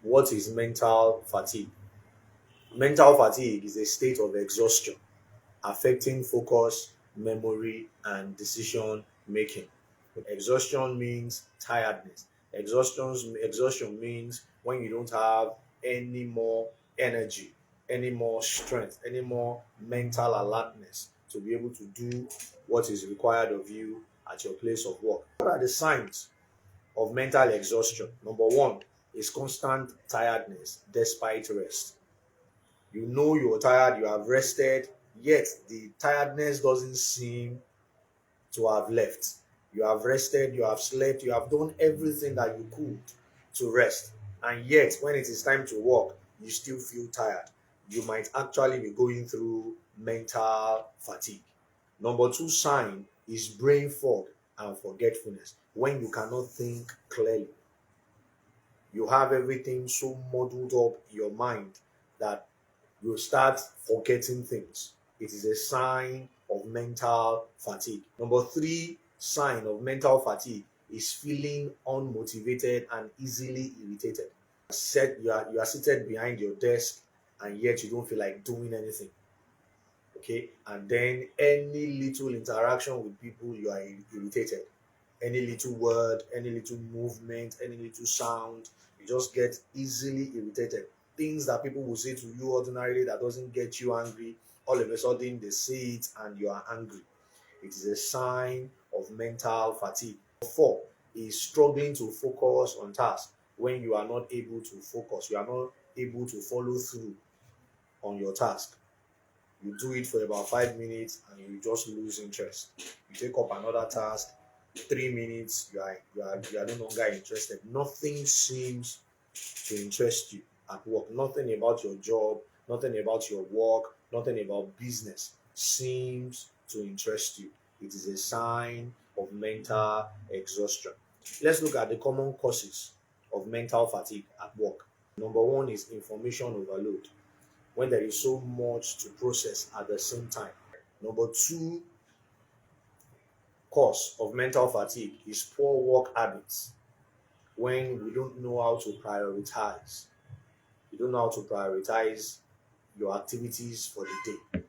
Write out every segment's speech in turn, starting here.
What is mental fatigue? Mental fatigue is a state of exhaustion affecting focus, memory, and decision making. Exhaustion means tiredness. Exhaustion means when you don't have any more energy, any more strength, any more mental alertness to be able to do what is required of you at your place of work. What are the signs of mental exhaustion? Number one is constant tiredness despite rest. You know you're tired, you have rested, yet the tiredness doesn't seem to have left. You have rested, you have slept, you have done everything that you could to rest. And yet, when it is time to work, you still feel tired. You might actually be going through mental fatigue. Number two sign is brain fog and forgetfulness. When you cannot think clearly, you have everything so muddled up in your mind that you start forgetting things. It is a sign of mental fatigue. Number three sign of mental fatigue is feeling unmotivated and easily irritated. You are seated behind your desk and yet you don't feel like doing anything. Okay, and then any little interaction with people, you are irritated. Any little word, any little movement, any little sound, you just get easily irritated. Things that people will say to you ordinarily that doesn't get you angry, all of a sudden they say it and you are angry. It is a sign of mental fatigue. Four is struggling to focus on tasks. When you are not able to focus, you are not able to follow through on your task. You do it for about 5 minutes and you just lose interest. You take up another task, 3 minutes, you are no longer interested. Nothing seems to interest you at work. Nothing about your job, nothing about your work, nothing about business seems to interest you. It is a sign of mental exhaustion. Let's look at the common causes of mental fatigue at work. Number one is information overload, when there is so much to process at the same time. Number two cause of mental fatigue is poor work habits, when we don't know how to prioritize. You don't know how to prioritize your activities for the day.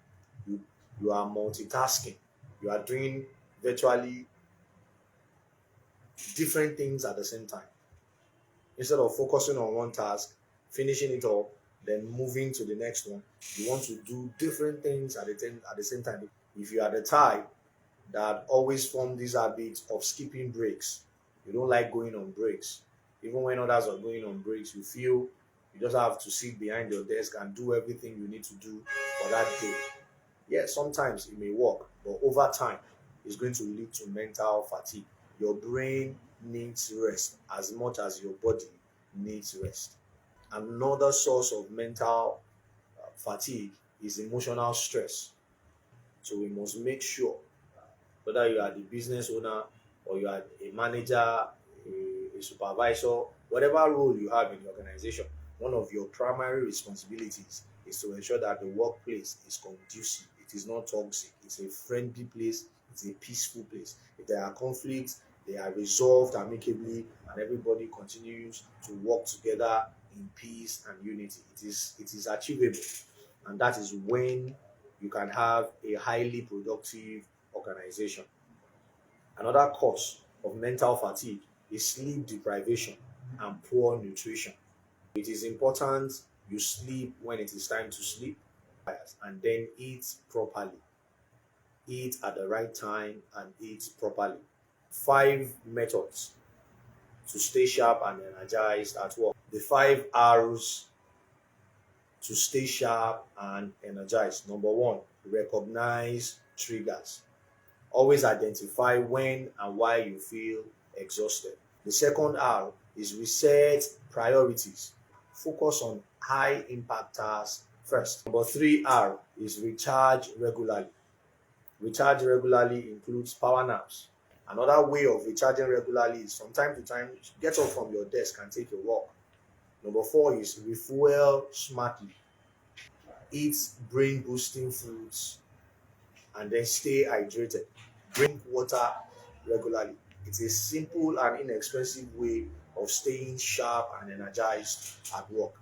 You, you are multitasking. You are doing virtually different things at the same time. Instead of focusing on one task, finishing it up, then moving to the next one, you want to do different things at the same time. If you are the type that always form this habit of skipping breaks, you don't like going on breaks. Even when others are going on breaks, you feel you just have to sit behind your desk and do everything you need to do for that day. Yes, sometimes it may work, but over time, it's going to lead to mental fatigue. Your brain needs rest as much as your body needs rest. Another source of mental fatigue is emotional stress. So we must make sure, whether you are the business owner or you are a manager, a supervisor, whatever role you have in the organization, one of your primary responsibilities is to ensure that the workplace is conducive. It is not toxic. It's a friendly place. It's a peaceful place. If there are conflicts, they are resolved amicably, and everybody continues to work together in peace and unity. It is achievable, and that is when you can have a highly productive organization. Another cause of mental fatigue is sleep deprivation and poor nutrition. It is important you sleep when it is time to sleep and then eat properly. Eat at the right time and eat properly. Five methods to stay sharp and energized at work. The 5 R's to stay sharp and energized. Number one, recognize triggers. Always identify when and why you feel exhausted. The second R is reset priorities. Focus on high impact tasks first. Number 3 R is recharge regularly. Recharge regularly includes power naps. Another way of recharging regularly is from time to time, get up from your desk and take a walk. Number 4 is refuel smartly. Eat brain boosting foods and then stay hydrated. Drink water regularly. It's a simple and inexpensive way of staying sharp and energized at work.